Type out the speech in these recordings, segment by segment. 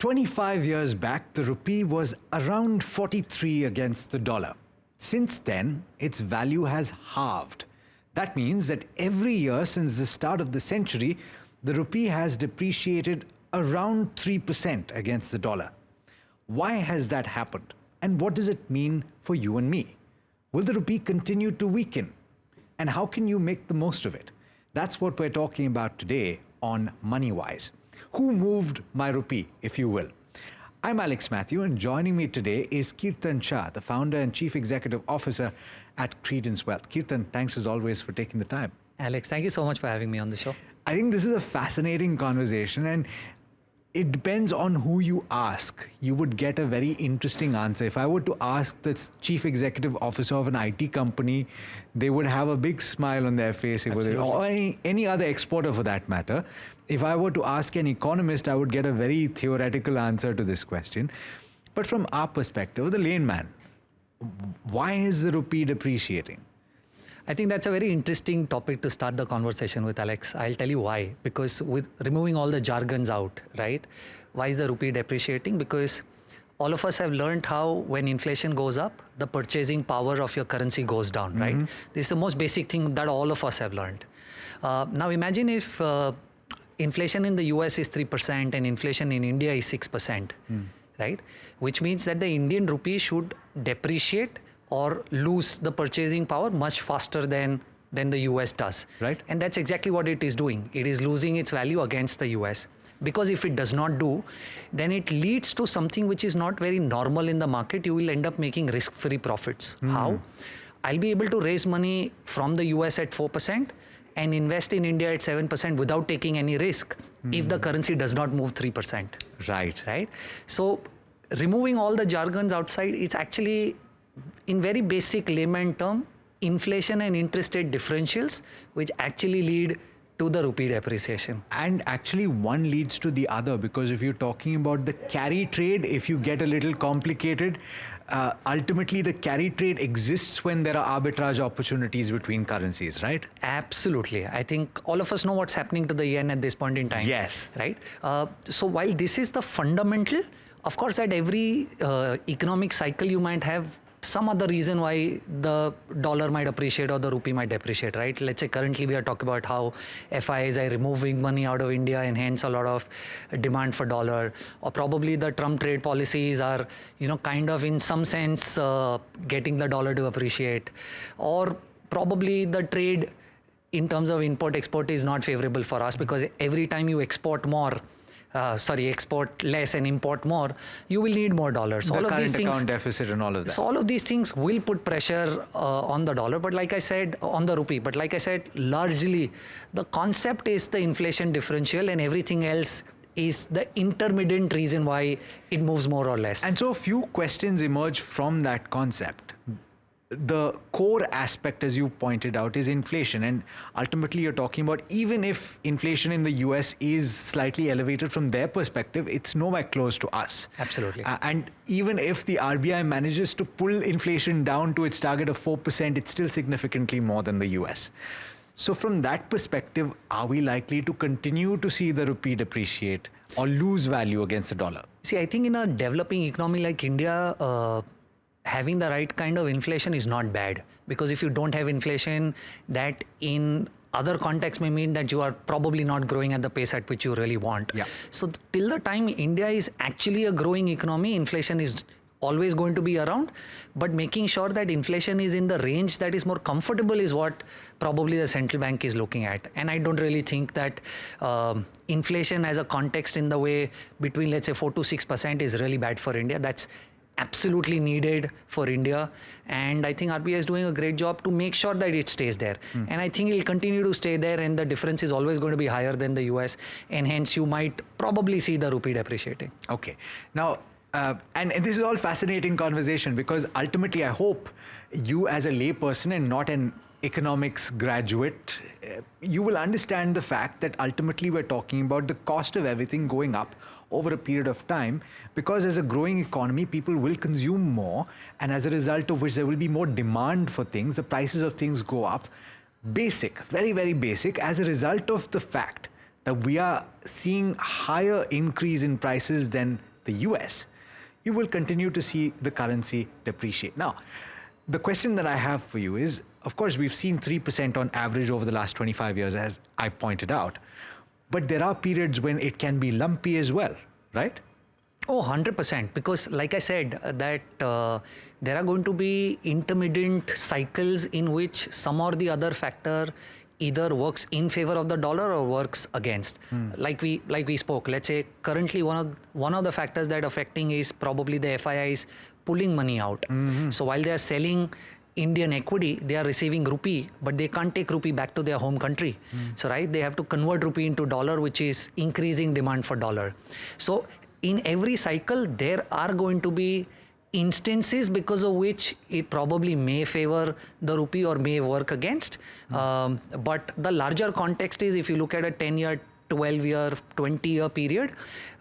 25 years back, the rupee was around 43 against the dollar. Since then, its value has halved. That means that every year since the start of the century, the rupee has depreciated around 3% against the dollar. Why has that happened? And what does it mean for you and me? Will the rupee continue to weaken? And how can you make the most of it? That's what we're talking about today on Moneywise. Who moved my rupee, if you will? I'm Mathew, and joining me today is Kirtan Shah, the founder and chief executive officer at Credence Wealth. Kirtan, thanks as always for taking the time. Alex, thank you so much for having me on the show. I think this is a fascinating conversation, and it depends on who you ask. You would get a very interesting answer. If I were to ask the chief executive officer of an IT company, they would have a big smile on their face, or any other exporter for that matter. If I were to ask an economist, I would get a very theoretical answer to this question. But from our perspective, the layman, why is the rupee depreciating? I think that's a very interesting topic to start the conversation with, Alex. I'll tell you why. Because with removing all the jargons out, right? Why is the rupee depreciating? Because all of us have learned how when inflation goes up, the purchasing power of your currency goes down, right? This is the most basic thing that all of us have learned. Now imagine if inflation in the US is 3% and inflation in India is 6%, right? Which means that the Indian rupee should depreciate or lose the purchasing power much faster than the US does. Right. And that's exactly what it is doing. It is losing its value against the US. Because if it does not do, then it leads to something which is not very normal in the market. You will end up making risk-free profits. How? I'll be able to raise money from the US at 4% and invest in India at 7% without taking any risk if the currency does not move 3%. Right? So removing all the jargons outside, it's actually, in very basic layman term, inflation and interest rate differentials, which actually lead to the rupee depreciation. And actually one leads to the other, because if you're talking about the carry trade, if you get a little complicated, ultimately the carry trade exists when there are arbitrage opportunities between currencies, right? Absolutely. I think all of us know what's happening to the yen at this point in time. Yes. Right? So while this is the fundamental, of course at every economic cycle you might have some other reason why the dollar might appreciate or the rupee might depreciate, right? Let's say currently we are talking about how FIs are removing money out of India and hence a lot of demand for dollar, or probably the Trump trade policies are, kind of in some sense getting the dollar to appreciate, or probably the trade in terms of import-export is not favorable for us because every time you export less and import more, you will need more dollars. The current account deficit and all of that. So all of these things will put pressure on the dollar, but like I said, on the rupee. But like I said, largely the concept is the inflation differential, and everything else is the intermittent reason why it moves more or less. And so a few questions emerge from that concept. The core aspect, as you pointed out, is inflation. And ultimately, you're talking about even if inflation in the US is slightly elevated from their perspective, it's nowhere close to us. Absolutely. And even if the RBI manages to pull inflation down to its target of 4%, it's still significantly more than the US. So from that perspective, are we likely to continue to see the rupee depreciate or lose value against the dollar? See, I think in a developing economy like India, having the right kind of inflation is not bad, because if you don't have inflation, that in other contexts may mean that you are probably not growing at the pace at which you really want. Yeah. So till the time India is actually a growing economy, inflation is always going to be around, but making sure that inflation is in the range that is more comfortable is what probably the central bank is looking at. And I don't really think that inflation as a context in the way between, let's say, 4 to 6% is really bad for India. That's absolutely needed for India, and I think RBI is doing a great job to make sure that it stays there. And I think it will continue to stay there, and the difference is always going to be higher than the US, and hence you might probably see the rupee depreciating. Okay. Now, and this is all fascinating conversation, because ultimately I hope you as a layperson and not an economics graduate, you will understand the fact that ultimately we're talking about the cost of everything going up over a period of time, because as a growing economy, people will consume more, and as a result of which there will be more demand for things, the prices of things go up. Basic, very, very basic, as a result of the fact that we are seeing higher increase in prices than the US, you will continue to see the currency depreciate. Now, the question that I have for you is, of course, we've seen 3% on average over the last 25 years, as I've pointed out. But there are periods when it can be lumpy as well, right? Oh, 100%. Because like I said, that there are going to be intermittent cycles in which some or the other factor either works in favor of the dollar or works against. Like we spoke, let's say currently one of the factors that affecting is probably the FIIs pulling money out. So while they are selling Indian equity, they are receiving rupee, but they can't take rupee back to their home country. So right, they have to convert rupee into dollar, which is increasing demand for dollar. So in every cycle, there are going to be instances because of which it probably may favor the rupee or may work against. But the larger context is, if you look at a 10-year, 12-year, 20-year period,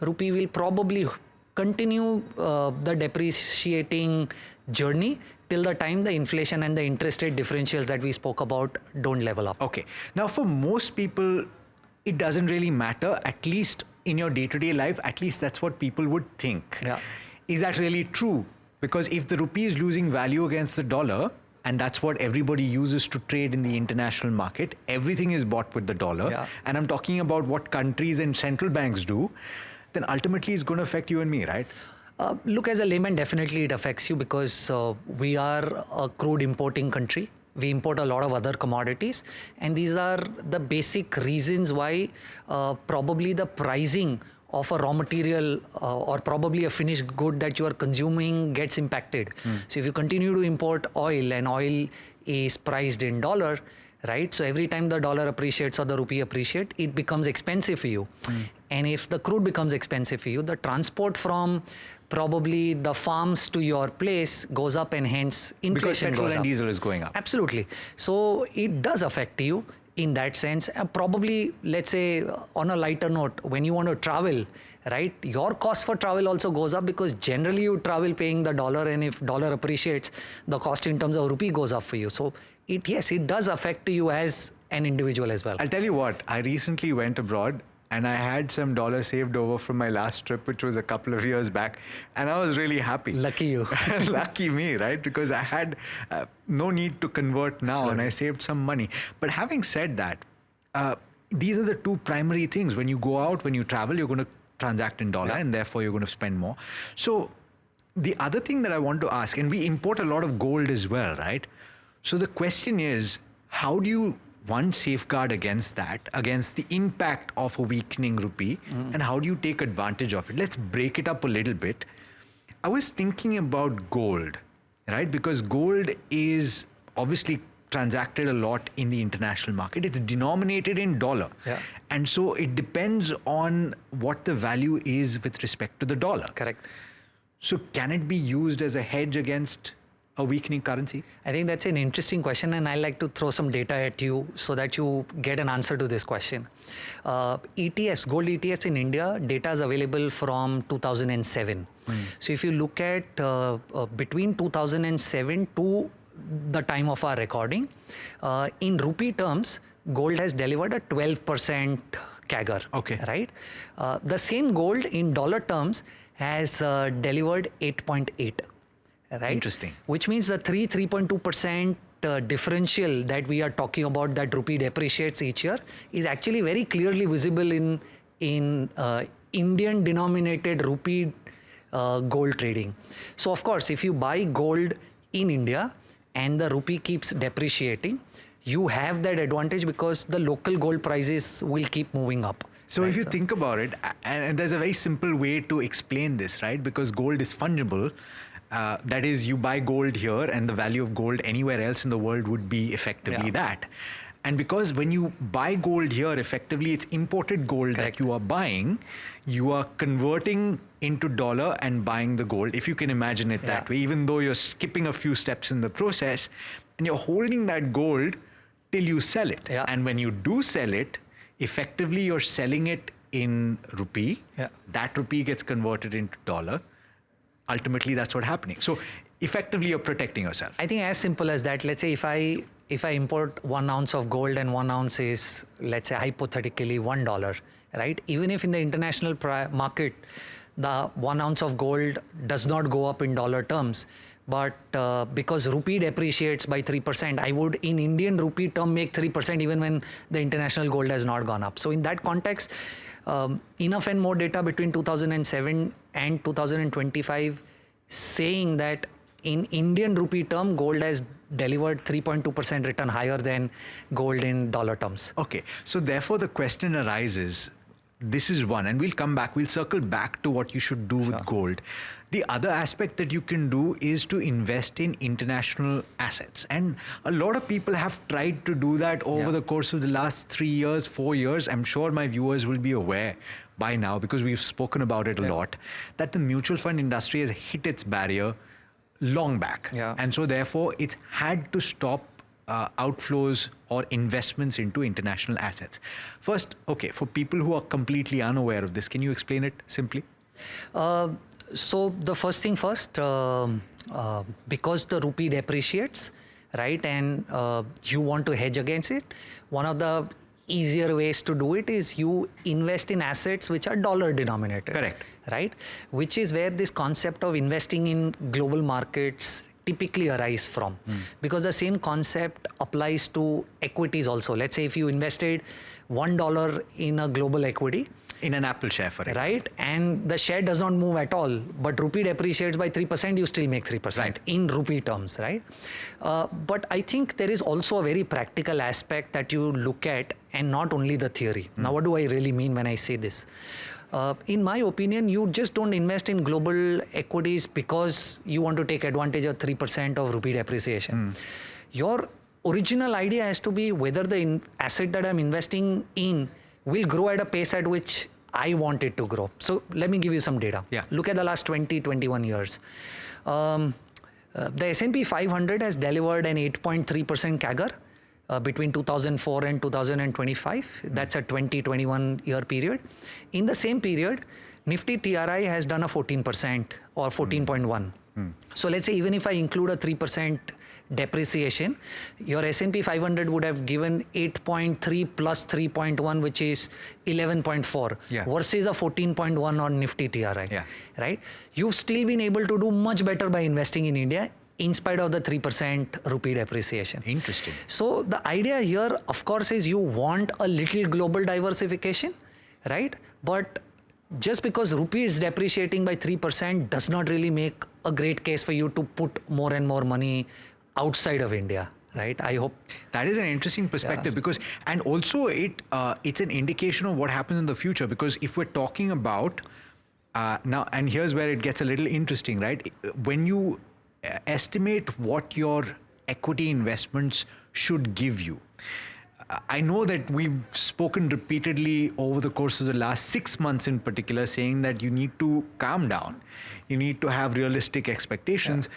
rupee will probably continue the depreciating journey till the time the inflation and the interest rate differentials that we spoke about don't level up. Okay. Now, for most people, it doesn't really matter, at least in your day-to-day life, at least that's what people would think. Yeah. Is that really true? Because if the rupee is losing value against the dollar, and that's what everybody uses to trade in the international market, everything is bought with the dollar. Yeah. And I'm talking about what countries and central banks do, then ultimately it's going to affect you and me, right? Look, as a layman, definitely it affects you because we are a crude importing country. We import a lot of other commodities, and these are the basic reasons why probably the pricing of a raw material or probably a finished good that you are consuming gets impacted. So if you continue to import oil and oil is priced in dollar, right? So every time the dollar appreciates or the rupee appreciates, it becomes expensive for you. And if the crude becomes expensive for you, the transport from probably the farms to your place goes up, and hence inflation Because petrol goes and up. diesel is going up. Absolutely. So it does affect you in that sense. Probably, let's say on a lighter note, when you want to travel, right, your cost for travel also goes up because generally you travel paying the dollar, and if dollar appreciates, the cost in terms of rupee goes up for you. So yes, it does affect you as an individual as well. I'll tell you what, I recently went abroad and I had some dollars saved over from my last trip, which was a couple of years back, and I was really happy. Lucky you. Lucky me, right? Because I had no need to convert now. Absolutely. And I saved some money. But having said that, these are the two primary things. When you go out, when you travel, you're going to transact in dollar, and therefore you're going to spend more. So the other thing that I want to ask, and we import a lot of gold as well, right? So the question is, how do you safeguard against that, against the impact of a weakening rupee, and how do you take advantage of it? Let's break it up a little bit. I was thinking about gold, right? Because gold is obviously transacted a lot in the international market. It's denominated in dollar. Yeah. And so it depends on what the value is with respect to the dollar. Correct. So can it be used as a hedge against a weakening currency? I think that's an interesting question, and I like to throw some data at you so that you get an answer to this question. ETFs, gold ETFs in India, data is available from 2007. So if you look at between 2007 to the time of our recording, in rupee terms, gold has delivered a 12% CAGR. Okay. Right? The same gold in dollar terms has delivered 8.8. Right? Interesting. Which means the 3.2% differential that we are talking about, that rupee depreciates each year, is actually very clearly visible in Indian denominated rupee gold trading. So of course, if you buy gold in India and the rupee keeps depreciating, you have that advantage because the local gold prices will keep moving up. So if you think about it, and there's a very simple way to explain this, right? Because gold is fungible. That is, you buy gold here and the value of gold anywhere else in the world would be effectively that. And because when you buy gold here, effectively it's imported gold that you are buying, you are converting into dollar and buying the gold, if you can imagine it that way, even though you're skipping a few steps in the process, and you're holding that gold till you sell it. And when you do sell it, effectively you're selling it in rupee. That rupee gets converted into dollar. Ultimately, that's what's happening. So effectively, you're protecting yourself. I think as simple as that. Let's say if I import 1 ounce of gold and 1 ounce is, let's say hypothetically $1, right? Even if in the international market, the 1 ounce of gold does not go up in dollar terms, but because rupee depreciates by 3%, I would in Indian rupee term make 3% even when the international gold has not gone up. So in that context, enough and more data between 2007 and 2025 saying that in Indian rupee term, gold has delivered 3.2% return higher than gold in dollar terms. Okay, so therefore the question arises, this is one, and we'll come back, we'll circle back to what you should do with gold. The other aspect that you can do is to invest in international assets. And a lot of people have tried to do that over the course of the last 3 years, 4 years. I'm sure my viewers will be aware by now, because we've spoken about it a lot, that the mutual fund industry has hit its barrier long back. And so therefore it's had to stop outflows or investments into international assets. First, okay, for people who are completely unaware of this, can you explain it simply? So the first thing first, because the rupee depreciates, right, and you want to hedge against it, one of the easier ways to do it is you invest in assets which are dollar denominated. Correct. Right, which is where this concept of investing in global markets typically arise from, because the same concept applies to equities also. Let's say if you invested $1 in a global equity, in an Apple share, for example, right, and the share does not move at all, but rupee depreciates by 3%, you still make 3% in rupee terms, right? But I think there is also a very practical aspect that you look at, and not only the theory. Now, what do I really mean when I say this? In my opinion, you just don't invest in global equities because you want to take advantage of 3% of rupee depreciation. Your original idea has to be whether the asset that I'm investing in will grow at a pace at which I want it to grow. So let me give you some data. Look at the last 20, 21 years. The S&P 500 has delivered an 8.3% CAGR between 2004 and 2025. That's a 20-21 year period. In the same period, Nifty TRI has done a 14% or 14.1. So let's say even if I include a 3% depreciation, your S&P 500 would have given 8.3 plus 3.1, which is 11.4 versus a 14.1 on Nifty TRI. Right? You've still been able to do much better by investing in India in spite of the 3% rupee depreciation. Interesting. So the idea here, of course, is you want a little global diversification, right? But just because rupee is depreciating by 3% does not really make a great case for you to put more and more money outside of India, right? I hope that is an interesting perspective, because, and also it's an indication of what happens in the future, because if we're talking about now, and here's where it gets a little interesting, right? When you estimate what your equity investments should give you, I know that we've spoken repeatedly over the course of the last 6 months in particular, saying that you need to calm down, you need to have realistic expectations.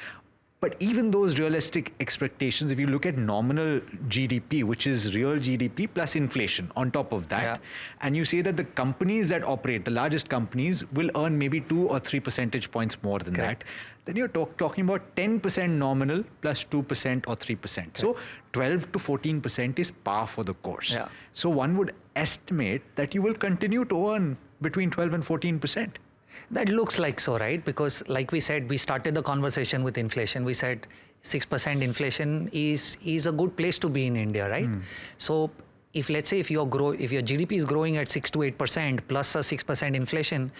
But even those realistic expectations, if you look at nominal GDP, which is real GDP plus inflation on top of that, and you say that the companies that operate, the largest companies, will earn maybe 2 or 3 percentage points more than that, then you're talking about 10% nominal plus 2% or 3%. So 12 to 14% is par for the course. So one would estimate that you will continue to earn between 12 and 14%. That looks like so, right? Because like we said, we started the conversation with inflation. We said 6% inflation is a good place to be in India, right? So if let's say if your GDP is growing at 6 to 8% plus a 6% inflation,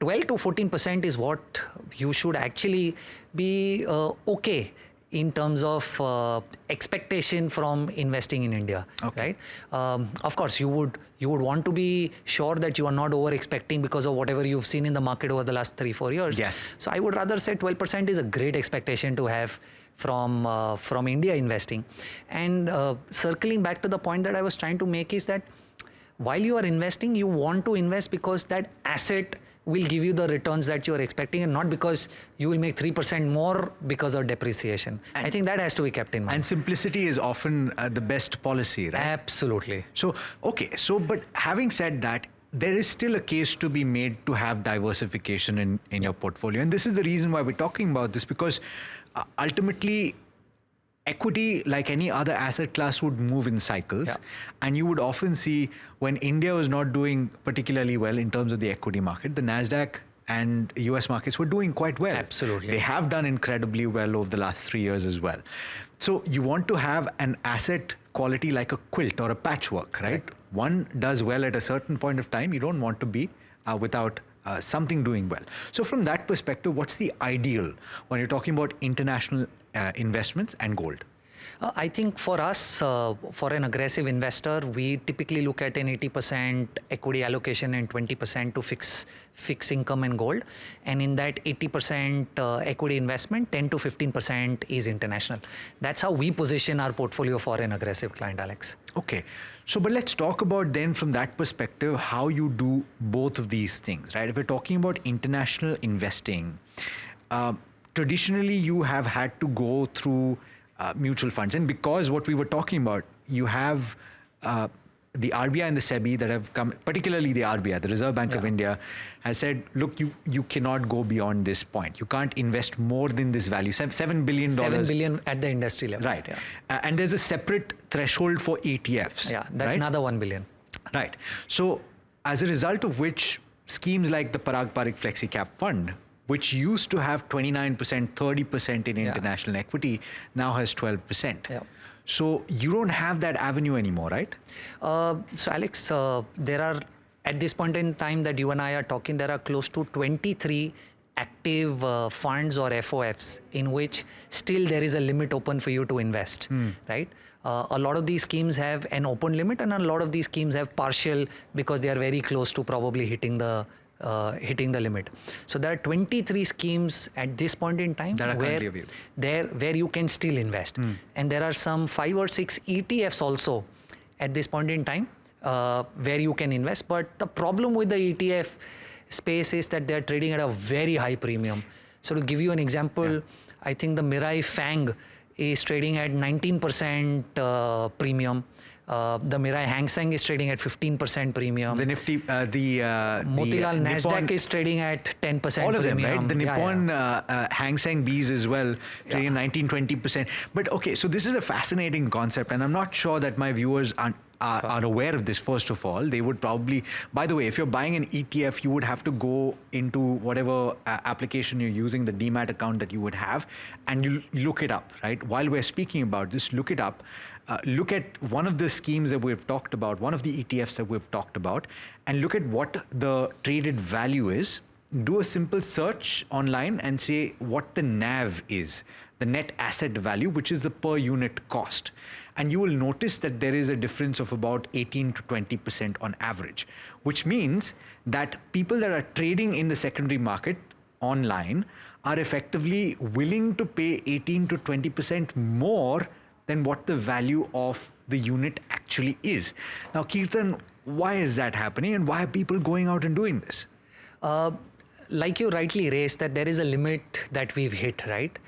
12 to 14% is what you should actually be okay in terms of expectation from investing in India, right? Of course, you would want to be sure that you are not over expecting because of whatever you've seen in the market over the last 3-4 years. So I would rather say 12% is a great expectation to have from India investing. And circling back to the point that I was trying to make is that while you are investing, you want to invest because that asset will give you the returns that you're expecting, and not because you will make 3% more because of depreciation. I think that has to be kept in mind. And simplicity is often the best policy, right? Absolutely. So, but having said that, there is still a case to be made to have diversification in your portfolio. And this is the reason why we're talking about this, because ultimately, equity, like any other asset class, would move in cycles. Yeah. And you would often see when India was not doing particularly well in terms of the equity market, the NASDAQ and US markets were doing quite well. Absolutely. They have done incredibly well over the last 3 years as well. So you want to have an asset quality like a quilt or a patchwork, right? Correct. One does well at a certain point of time. You don't want to be without something doing well. So from that perspective, what's the ideal when you're talking about international investments and gold? I think for us, for an aggressive investor, we typically look at an 80% equity allocation and 20% to fixed income and gold. And in that 80% equity investment, 10 to 15% is international. That's how we position our portfolio for an aggressive client, Alex. Okay. So, but let's talk about then from that perspective, how you do both of these things, right? If we're talking about international investing, traditionally you have had to go through mutual funds. And because what we were talking about, you have the RBI and the SEBI that have come, particularly the RBI, the Reserve Bank of India, has said, look, you cannot go beyond this point. You can't invest more than this value, $7 billion. 7 billion at the industry level. Right. And there's a separate threshold for ETFs. Yeah, that's right? another 1 billion. Right. So as a result of which, schemes like the Parag Parikh Flexi Cap Fund, which used to have 29%, 30% in international equity, now has 12%. Yeah. So you don't have that avenue anymore, right? So Alex, there are, at this point in time that you and I are talking, there are close to 23 active funds or FOFs in which still there is a limit open for you to invest, right? A lot of these schemes have an open limit, and a lot of these schemes have partial because they are very close to probably hitting the limit. So there are 23 schemes at this point in time where you can still invest. And there are some 5 or 6 ETFs also at this point in time where you can invest. But the problem with the ETF space is that they're trading at a very high premium. So to give you an example, I think the Mirai FANG is trading at 19% premium. The Mirai Hang Seng is trading at 15% premium. The Nifty, Motilal Nasdaq Nippon, is trading at 10% all of premium. them, right? The Nippon Hang Seng Bs as well, trading 19-20%. But okay, so this is a fascinating concept, and I'm not sure that my viewers are aware of this. First of all, they would probably, by the way, if you're buying an ETF, you would have to go into whatever application you're using, the demat account that you would have, and you look it up, right? While we're speaking about this, look it up. Look at one of the schemes that we've talked about, one of the ETFs that we've talked about, and look at what the traded value is. Do a simple search online and say what the NAV is, the net asset value, which is the per unit cost. And you will notice that there is a difference of about 18 to 20% on average, which means that people that are trading in the secondary market online are effectively willing to pay 18 to 20% more than what the value of the unit actually is. Now, Kirtan, why is that happening, and why are people going out and doing this? Like you rightly raised, that there is a limit that we've hit, right?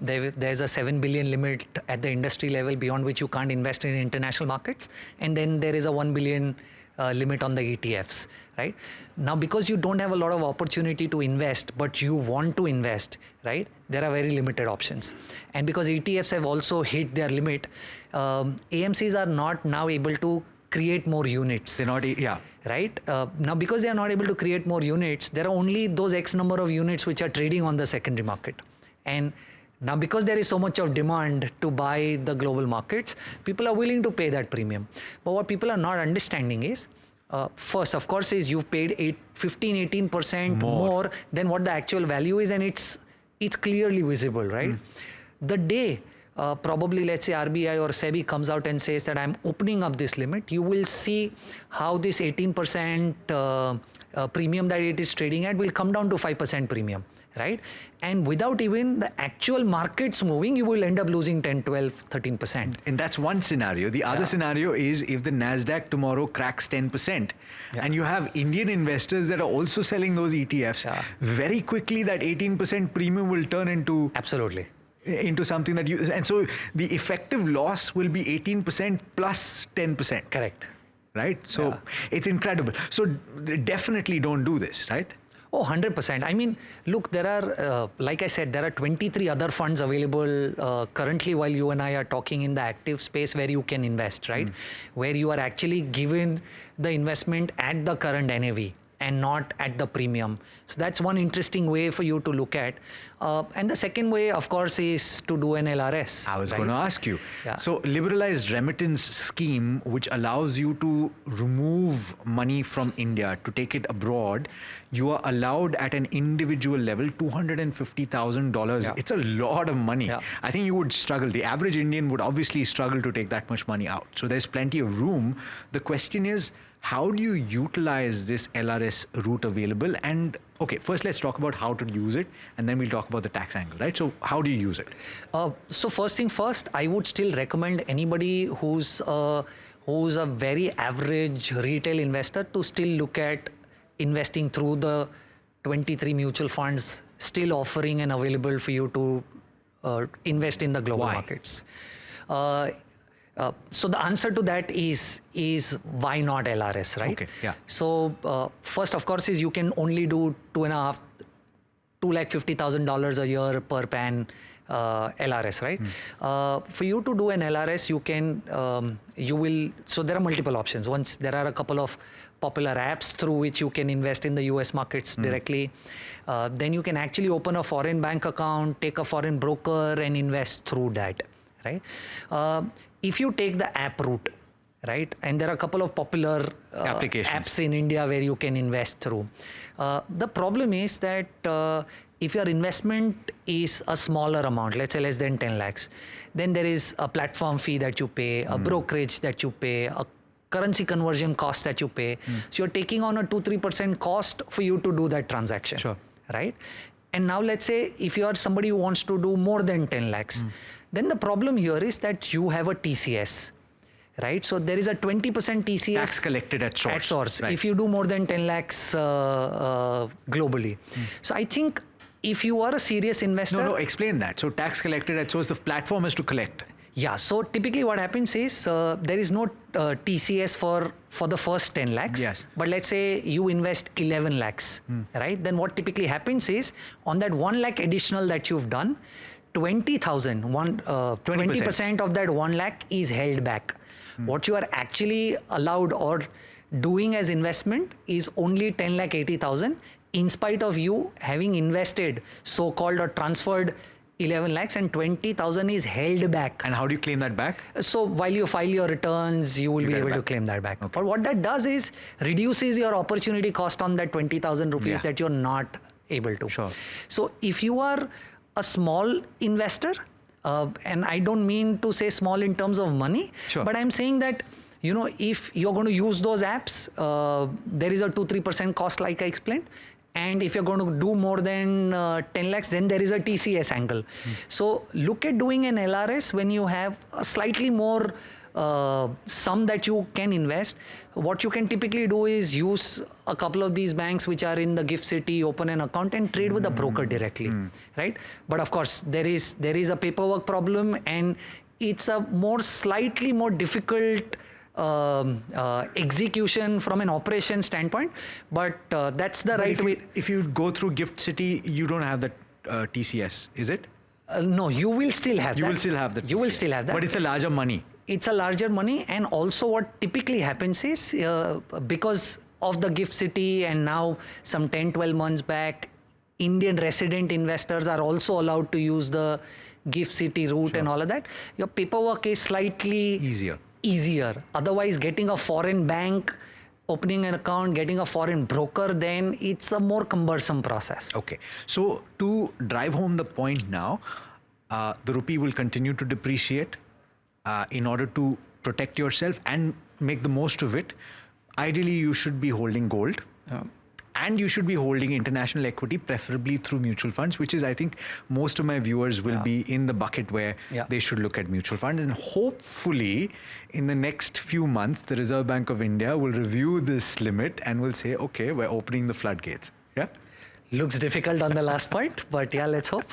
There's a 7 billion limit at the industry level beyond which you can't invest in international markets. And then there is a 1 billion limit on the ETFs, right? Now, because you don't have a lot of opportunity to invest, but you want to invest, right? There are very limited options. And because ETFs have also hit their limit, AMCs are not now able to create more units. They're not, right? Now, because they are not able to create more units, there are only those X number of units which are trading on the secondary market. And now, because there is so much of demand to buy the global markets, people are willing to pay that premium. But what people are not understanding is, first, of course, is you've paid 15-18% more than what the actual value is, and it's clearly visible, right? The day probably, let's say, RBI or SEBI comes out and says that I'm opening up this limit, you will see how this 18% premium that it is trading at will come down to 5% premium, right? And without even the actual markets moving, you will end up losing 10, 12, 13%. And that's one scenario. The other scenario is if the NASDAQ tomorrow cracks 10% and you have Indian investors that are also selling those ETFs, very quickly that 18% premium will turn into... Absolutely. Into something that you... And so the effective loss will be 18% plus 10%. Correct. Right? So it's incredible. So definitely don't do this, right? Oh, 100%. I mean, look, there are, like I said, there are 23 other funds available currently while you and I are talking in the active space where you can invest, right? Where you are actually given the investment at the current NAV and not at the premium. So that's one interesting way for you to look at. And the second way, of course, is to do an LRS. I was right? going to ask you. Yeah. So liberalized remittance scheme, which allows you to remove money from India to take it abroad, you are allowed at an individual level $250,000. Yeah. It's a lot of money. Yeah. I think you would struggle. The average Indian would obviously struggle to take that much money out. So there's plenty of room. The question is, how do you utilize this LRS route available? And okay, first let's talk about how to use it, and then we'll talk about the tax angle, right? So how do you use it? So first thing first, I would still recommend anybody who's a very average retail investor to still look at investing through the 23 mutual funds still offering and available for you to invest in the global markets. So the answer to that is why not LRS, right? Okay, yeah. So first, of course, is you can only do $250,000 a year per PAN LRS, right? For you to do an LRS, you can, so there are multiple options. Once there are a couple of popular apps through which you can invest in the US markets directly. Then you can actually open a foreign bank account, take a foreign broker and invest through that, right? If you take the app route, right, and there are a couple of popular apps in India where you can invest through. The problem is that if your investment is a smaller amount, let's say less than 10 lakhs, then there is a platform fee that you pay, a brokerage that you pay, a currency conversion cost that you pay. So you're taking on a 2-3% cost for you to do that transaction, Sure. right? And now let's say if you are somebody who wants to do more than 10 lakhs, then the problem here is that you have a TCS, right? So there is a 20% TCS. Tax collected at source. At source, right. if you do more than 10 lakhs globally. So I think if you are a serious investor... No, explain that. So tax collected at source, the platform is to collect. Yeah, so typically what happens is there is no TCS for the first 10 lakhs. Yes. But let's say you invest 11 lakhs, right? Then what typically happens is on that 1 lakh additional that you've done, 20,000, 20% of that 1 lakh is held back. What you are actually allowed or doing as investment is only 10 lakh 80,000 in spite of you having invested so-called or transferred 11 lakhs and 20,000 is held back. And how do you claim that back? So while you file your returns, you will be able to claim that back. Okay. But what that does is reduces your opportunity cost on that 20,000 rupees that you're not able to. Sure. So if you are a small investor, and I don't mean to say small in terms of money, but I'm saying that, you know, if you're going to use those apps, there is a 2-3% cost like I explained. And if you're going to do more than 10 lakhs, then there is a TCS angle. So look at doing an LRS when you have a slightly more sum that you can invest. What you can typically do is use a couple of these banks which are in the gift city, open an account and trade with the broker directly, right? But of course, there is a paperwork problem and it's a slightly more difficult execution from an operation standpoint, but that's the right way. If you go through gift city, you don't have the TCS, is it? No, you will still have that. You will still have that. You will still have that. But it's a larger money. It's a larger money, and also what typically happens is because of the gift city and now some 10-12 months back, Indian resident investors are also allowed to use the gift city route and all of that. Your paperwork is slightly easier. Otherwise, getting a foreign bank, opening an account, getting a foreign broker, then it's a more cumbersome process. Okay. So to drive home the point now, the rupee will continue to depreciate in order to protect yourself and make the most of it. Ideally, you should be holding gold. And you should be holding international equity, preferably through mutual funds, which is, I think, most of my viewers will be in the bucket where they should look at mutual funds. And hopefully, in the next few months, the Reserve Bank of India will review this limit and will say, okay, we're opening the floodgates. Yeah? Looks difficult on the last point, but yeah, let's hope.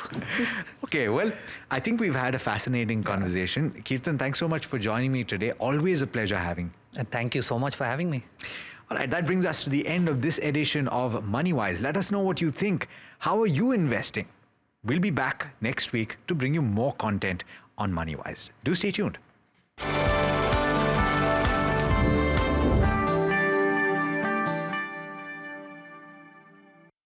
Okay, well, I think we've had a fascinating conversation. Kirtan, thanks so much for joining me today. Always a pleasure having. And thank you so much for having me. All right, that brings us to the end of this edition of Moneywise. Let us know what you think. How are you investing? We'll be back next week to bring you more content on Moneywise. Do stay tuned.